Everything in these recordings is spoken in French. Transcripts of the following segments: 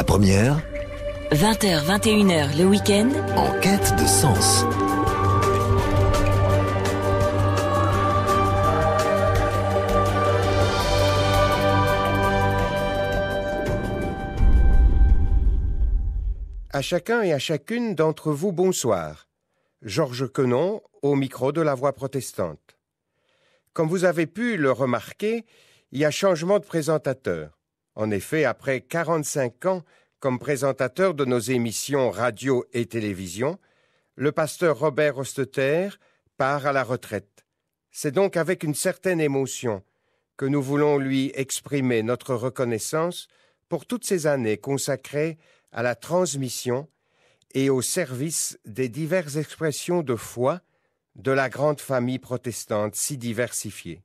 La première, 20h, 21h le week-end, en quête de sens. À chacun et à chacune d'entre vous, bonsoir. Georges Quenon, au micro de la Voix protestante. Comme vous avez pu le remarquer, il y a changement de présentateur. En effet, après 45 ans comme présentateur de nos émissions radio et télévision, le pasteur Robert Hostetter part à la retraite. C'est donc avec une certaine émotion que nous voulons lui exprimer notre reconnaissance pour toutes ces années consacrées à la transmission et au service des diverses expressions de foi de la grande famille protestante si diversifiée.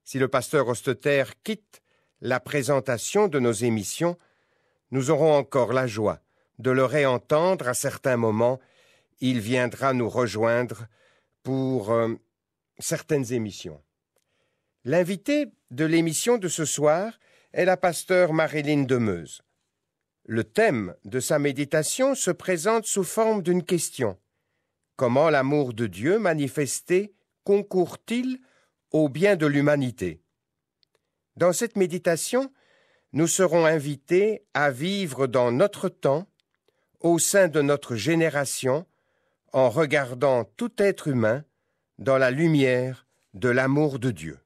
Si le pasteur Hostetter quitte la présentation de nos émissions, nous aurons encore la joie de le réentendre à certains moments. Il viendra nous rejoindre pour certaines émissions. L'invitée de l'émission de ce soir est la pasteure Marilyn Demeuse. Le thème de sa méditation se présente sous forme d'une question. Comment l'amour de Dieu manifesté concourt-il au bien de l'humanité? Dans cette méditation, nous serons invités à vivre dans notre temps, au sein de notre génération, en regardant tout être humain dans la lumière de l'amour de Dieu.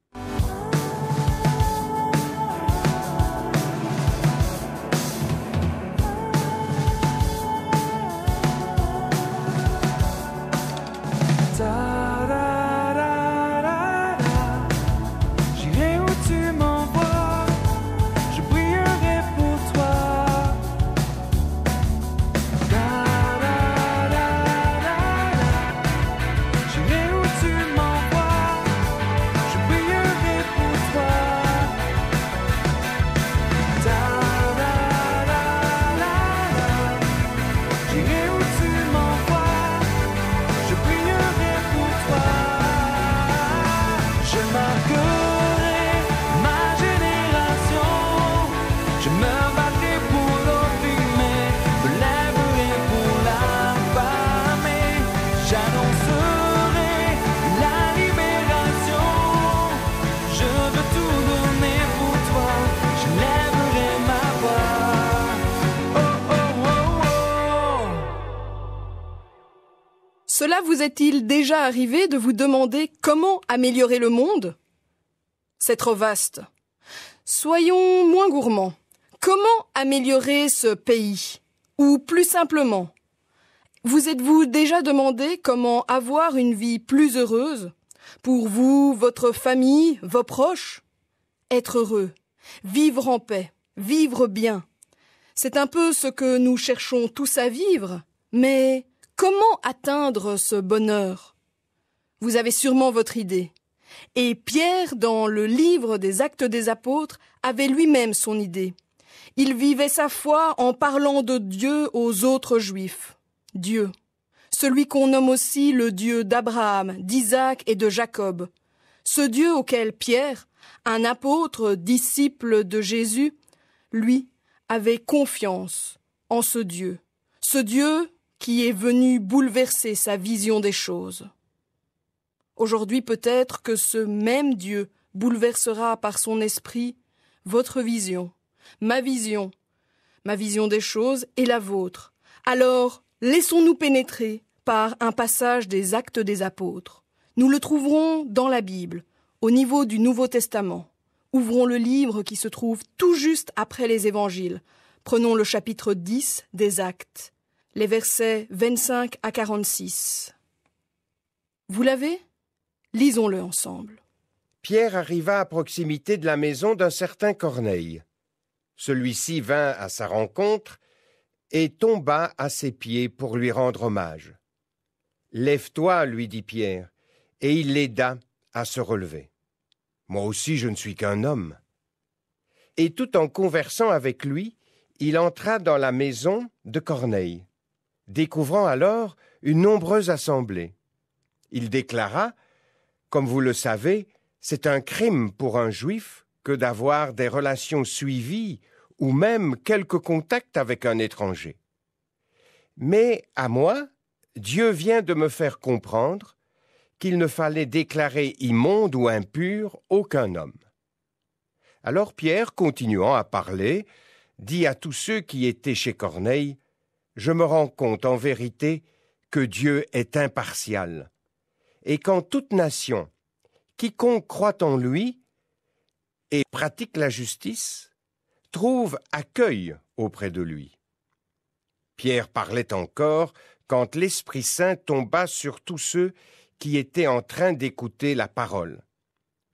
Cela vous est-il déjà arrivé de vous demander comment améliorer le monde? C'est trop vaste. Soyons moins gourmands. Comment améliorer ce pays? Ou plus simplement, vous êtes-vous déjà demandé comment avoir une vie plus heureuse? Pour vous, votre famille, vos proches? Être heureux, vivre en paix, vivre bien. C'est un peu ce que nous cherchons tous à vivre, mais comment atteindre ce bonheur? Vous avez sûrement votre idée. Et Pierre, dans le livre des Actes des Apôtres, avait lui-même son idée. Il vivait sa foi en parlant de Dieu aux autres Juifs. Dieu, celui qu'on nomme aussi le Dieu d'Abraham, d'Isaac et de Jacob. Ce Dieu auquel Pierre, un apôtre, disciple de Jésus, lui, avait confiance en ce Dieu qui est venu bouleverser sa vision des choses. Aujourd'hui, peut-être que ce même Dieu bouleversera par son esprit votre vision, ma vision des choses et la vôtre. Alors, laissons-nous pénétrer par un passage des Actes des Apôtres. Nous le trouverons dans la Bible, au niveau du Nouveau Testament. Ouvrons le livre qui se trouve tout juste après les Évangiles. Prenons le chapitre 10 des Actes. Les versets 25 à 46. Vous l'avez? Lisons-le ensemble. Pierre arriva à proximité de la maison d'un certain Corneille. Celui-ci vint à sa rencontre et tomba à ses pieds pour lui rendre hommage. « Lève-toi, lui dit Pierre, et il l'aida à se relever. Moi aussi je ne suis qu'un homme. » Et tout en conversant avec lui, il entra dans la maison de Corneille, découvrant alors une nombreuse assemblée. Il déclara, comme vous le savez, c'est un crime pour un juif que d'avoir des relations suivies ou même quelques contacts avec un étranger. Mais à moi, Dieu vient de me faire comprendre qu'il ne fallait déclarer immonde ou impur aucun homme. Alors Pierre, continuant à parler, dit à tous ceux qui étaient chez Corneille, « Je me rends compte en vérité que Dieu est impartial, et qu'en toute nation, quiconque croit en lui et pratique la justice, trouve accueil auprès de lui. » Pierre parlait encore quand l'Esprit Saint tomba sur tous ceux qui étaient en train d'écouter la parole.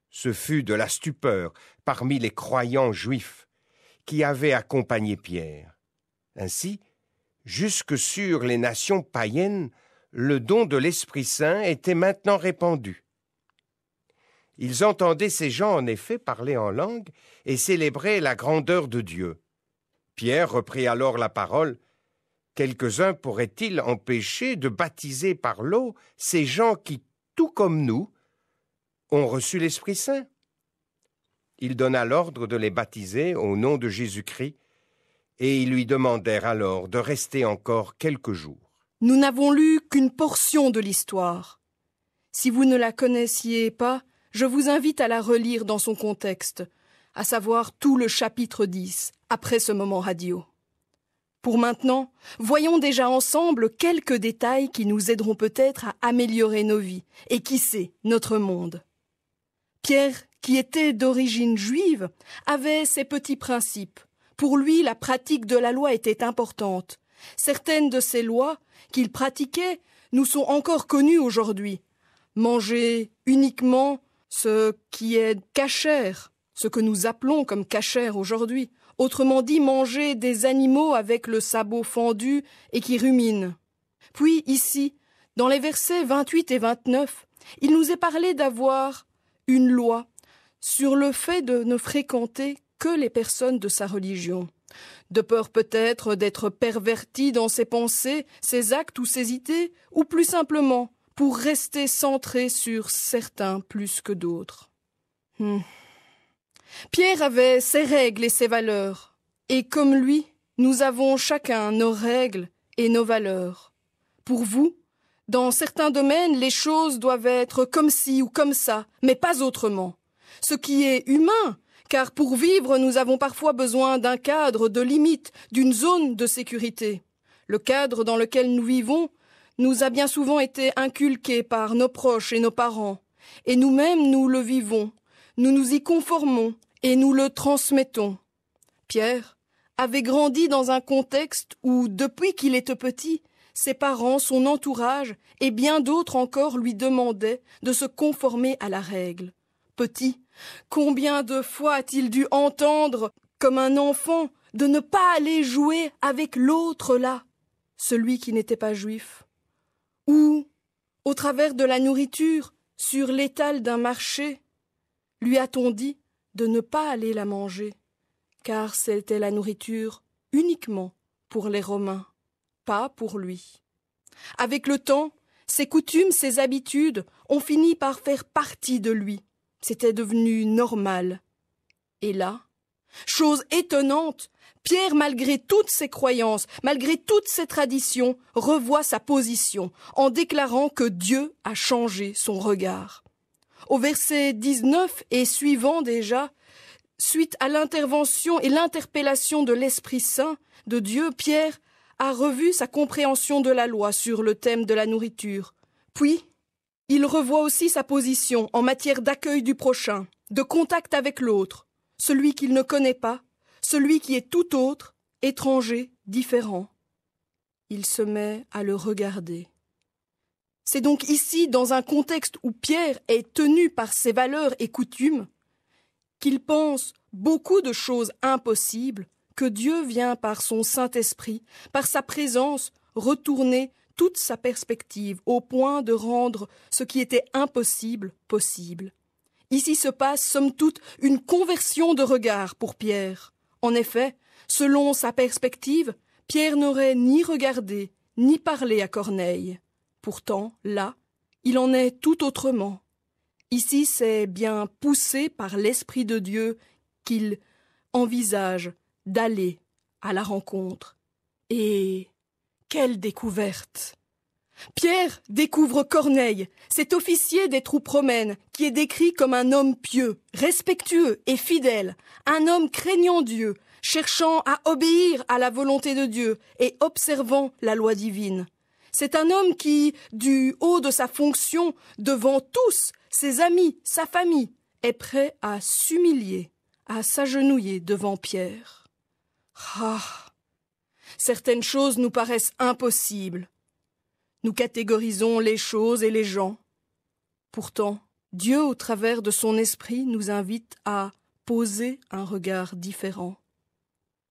Ce fut de la stupeur parmi les croyants juifs qui avaient accompagné Pierre. Ainsi, jusque sur les nations païennes, le don de l'Esprit Saint était maintenant répandu. Ils entendaient ces gens en effet parler en langue et célébrer la grandeur de Dieu. Pierre reprit alors la parole. Quelques-uns pourraient-ils empêcher de baptiser par l'eau ces gens qui, tout comme nous, ont reçu l'Esprit Saint? Il donna l'ordre de les baptiser au nom de Jésus-Christ, et ils lui demandèrent alors de rester encore quelques jours. Nous n'avons lu qu'une portion de l'histoire. Si vous ne la connaissiez pas, je vous invite à la relire dans son contexte, à savoir tout le chapitre 10, après ce moment radio. Pour maintenant, voyons déjà ensemble quelques détails qui nous aideront peut-être à améliorer nos vies et, qui sait, notre monde. Pierre, qui était d'origine juive, avait ses petits principes. Pour lui, la pratique de la loi était importante. Certaines de ces lois qu'il pratiquait nous sont encore connues aujourd'hui. Manger uniquement ce qui est cachère, ce que nous appelons comme cachère aujourd'hui. Autrement dit, manger des animaux avec le sabot fendu et qui ruminent. Puis ici, dans les versets 28 et 29, il nous est parlé d'avoir une loi sur le fait de ne fréquenter que les personnes de sa religion, de peur peut-être d'être perverti dans ses pensées, ses actes ou ses idées, ou plus simplement pour rester centré sur certains plus que d'autres. Pierre avait ses règles et ses valeurs, et comme lui, nous avons chacun nos règles et nos valeurs. Pour vous, dans certains domaines, les choses doivent être comme ci ou comme ça, mais pas autrement. Ce qui est humain, car pour vivre, nous avons parfois besoin d'un cadre, de limites, d'une zone de sécurité. Le cadre dans lequel nous vivons nous a bien souvent été inculqué par nos proches et nos parents, et nous-mêmes nous le vivons, nous nous y conformons et nous le transmettons. Pierre avait grandi dans un contexte où, depuis qu'il était petit, ses parents, son entourage et bien d'autres encore lui demandaient de se conformer à la règle. Petit, combien de fois a-t-il dû entendre, comme un enfant, de ne pas aller jouer avec l'autre là, celui qui n'était pas juif? Ou, au travers de la nourriture, sur l'étal d'un marché, lui a-t-on dit de ne pas aller la manger, car c'était la nourriture uniquement pour les Romains, pas pour lui. Avec le temps, ses coutumes, ses habitudes ont fini par faire partie de lui. C'était devenu normal. Et là, chose étonnante, Pierre, malgré toutes ses croyances, malgré toutes ses traditions, revoit sa position en déclarant que Dieu a changé son regard. Au verset 19 et suivant déjà, suite à l'intervention et l'interpellation de l'Esprit Saint de Dieu, Pierre a revu sa compréhension de la loi sur le thème de la nourriture. Puis, il revoit aussi sa position en matière d'accueil du prochain, de contact avec l'autre, celui qu'il ne connaît pas, celui qui est tout autre, étranger, différent. Il se met à le regarder. C'est donc ici, dans un contexte où Pierre est tenu par ses valeurs et coutumes, qu'il pense beaucoup de choses impossibles, que Dieu vient par son Saint-Esprit, par sa présence, retourner toute sa perspective au point de rendre ce qui était impossible possible. Ici se passe, somme toute, une conversion de regard pour Pierre. En effet, selon sa perspective, Pierre n'aurait ni regardé, ni parlé à Corneille. Pourtant, là, il en est tout autrement. Ici, c'est bien poussé par l'Esprit de Dieu qu'il envisage d'aller à la rencontre. Et quelle découverte! Pierre découvre Corneille, cet officier des troupes romaines qui est décrit comme un homme pieux, respectueux et fidèle, un homme craignant Dieu, cherchant à obéir à la volonté de Dieu et observant la loi divine. C'est un homme qui, du haut de sa fonction, devant tous, ses amis, sa famille, est prêt à s'humilier, à s'agenouiller devant Pierre. Ah! Certaines choses nous paraissent impossibles. Nous catégorisons les choses et les gens. Pourtant, Dieu, au travers de son esprit, nous invite à poser un regard différent.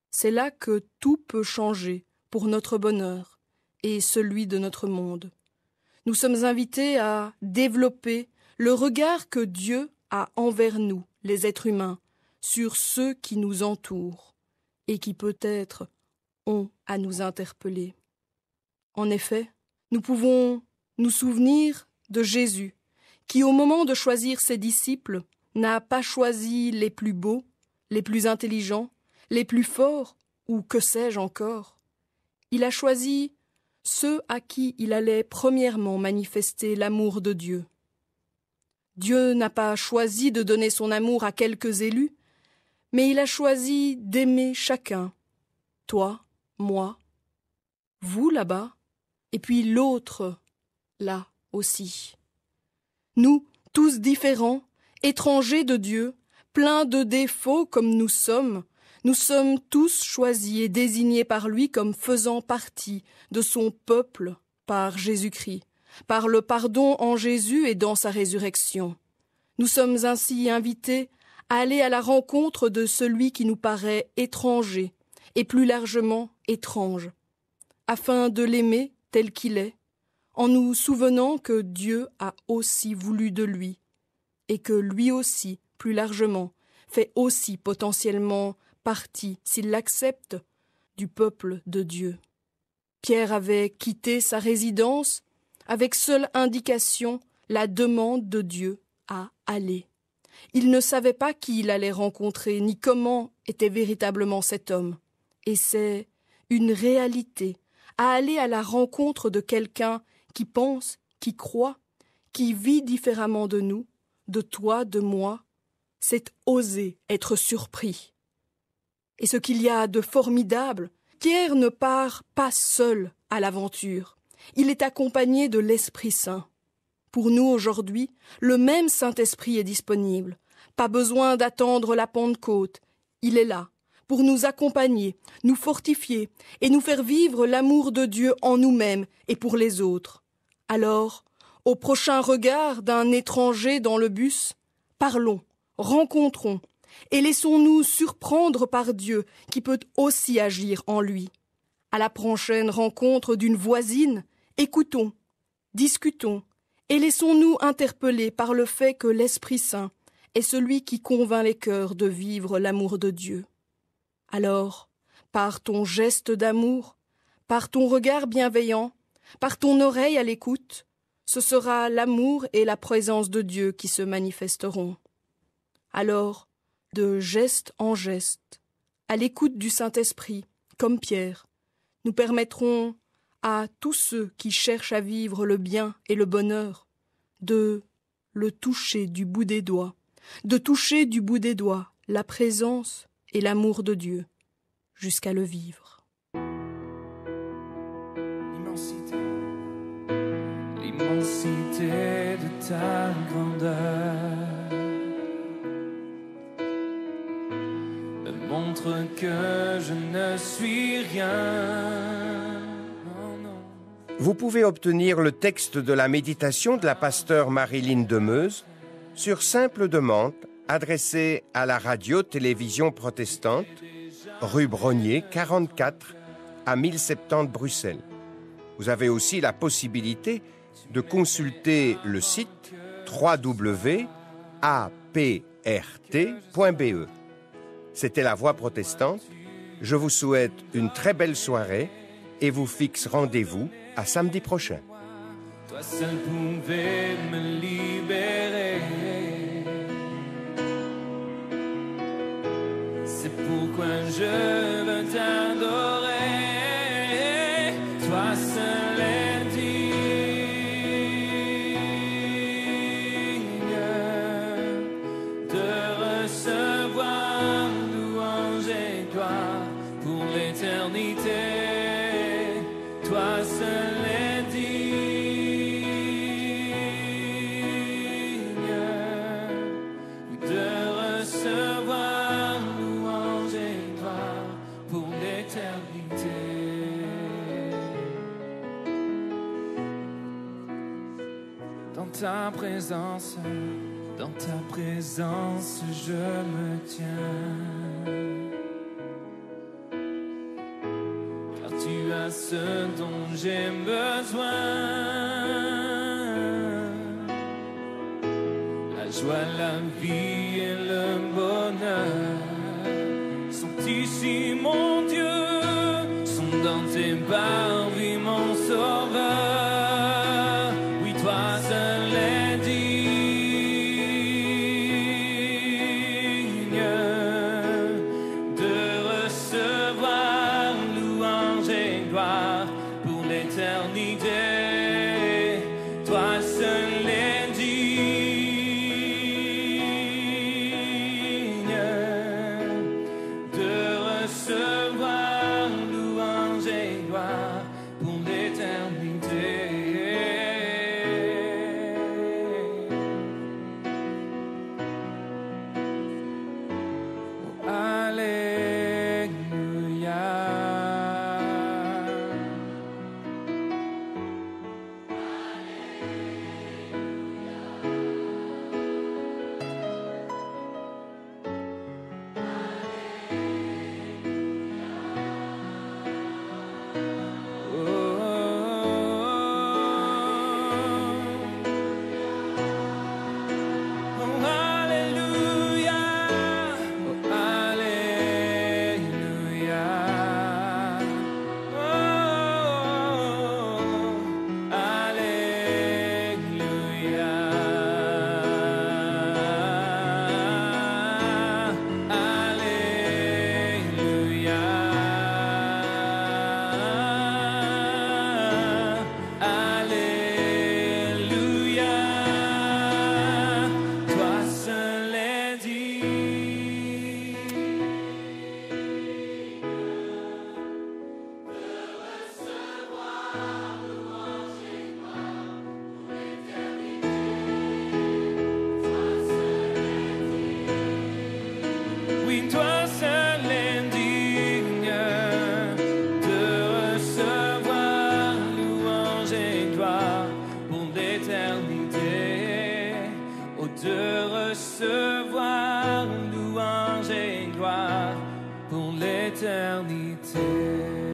C'est là que tout peut changer pour notre bonheur et celui de notre monde. Nous sommes invités à développer le regard que Dieu a envers nous, les êtres humains, sur ceux qui nous entourent et qui peut-être ont à nous interpeller. En effet, nous pouvons nous souvenir de Jésus, qui au moment de choisir ses disciples, n'a pas choisi les plus beaux, les plus intelligents, les plus forts, ou que sais-je encore. Il a choisi ceux à qui il allait premièrement manifester l'amour de Dieu. Dieu n'a pas choisi de donner son amour à quelques élus, mais il a choisi d'aimer chacun, toi, moi, vous là-bas, et puis l'autre, là aussi. Nous, tous différents, étrangers de Dieu, pleins de défauts comme nous sommes tous choisis et désignés par lui comme faisant partie de son peuple par Jésus-Christ, par le pardon en Jésus et dans sa résurrection. Nous sommes ainsi invités à aller à la rencontre de celui qui nous paraît étranger et plus largement étrange, afin de l'aimer tel qu'il est, en nous souvenant que Dieu a aussi voulu de lui, et que lui aussi, plus largement, fait aussi potentiellement partie, s'il l'accepte, du peuple de Dieu. Pierre avait quitté sa résidence avec seule indication la demande de Dieu à aller. Il ne savait pas qui il allait rencontrer, ni comment était véritablement cet homme. Et c'est une réalité, à aller à la rencontre de quelqu'un qui pense, qui croit, qui vit différemment de nous, de toi, de moi, c'est oser être surpris. Et ce qu'il y a de formidable, Pierre ne part pas seul à l'aventure. Il est accompagné de l'Esprit Saint. Pour nous aujourd'hui, le même Saint-Esprit est disponible. Pas besoin d'attendre la Pentecôte. Il est là, pour nous accompagner, nous fortifier et nous faire vivre l'amour de Dieu en nous-mêmes et pour les autres. Alors, au prochain regard d'un étranger dans le bus, parlons, rencontrons, et laissons-nous surprendre par Dieu qui peut aussi agir en lui. À la prochaine rencontre d'une voisine, écoutons, discutons, et laissons-nous interpeller par le fait que l'Esprit Saint est celui qui convainc les cœurs de vivre l'amour de Dieu. Alors, par ton geste d'amour, par ton regard bienveillant, par ton oreille à l'écoute, ce sera l'amour et la présence de Dieu qui se manifesteront. Alors, de geste en geste, à l'écoute du Saint-Esprit, comme Pierre, nous permettrons à tous ceux qui cherchent à vivre le bien et le bonheur de le toucher du bout des doigts, de toucher du bout des doigts la présence et l'amour de Dieu, jusqu'à le vivre. L'immensité de ta grandeur me montre que je ne suis rien. Vous pouvez obtenir le texte de la méditation de la pasteure Marilyn Demeuse sur simple demande adressée à la radio-télévision protestante, rue Brognier, 44, à 1070 Bruxelles. Vous avez aussi la possibilité de consulter le site www.aprt.be. C'était la Voix protestante. Je vous souhaite une très belle soirée et vous fixe rendez-vous à samedi prochain. Toi seul pouvais me libérer. C'est pourquoi je ta présence, je me tiens. Car tu as ce dont j'ai besoin. La joie, la vie et le bonheur sont ici, mon Dieu, sont dans tes parvis, mon sauveur. Oui, toi seul es digne de recevoir louange et gloire pour l'éternité. Toi seul es digne de recevoir louange et gloire pour l'éternité. Oh, Alléluia. Oui, toi seul es digne de recevoir louange et gloire pour l'éternité. Oh, de recevoir louange et gloire pour l'éternité.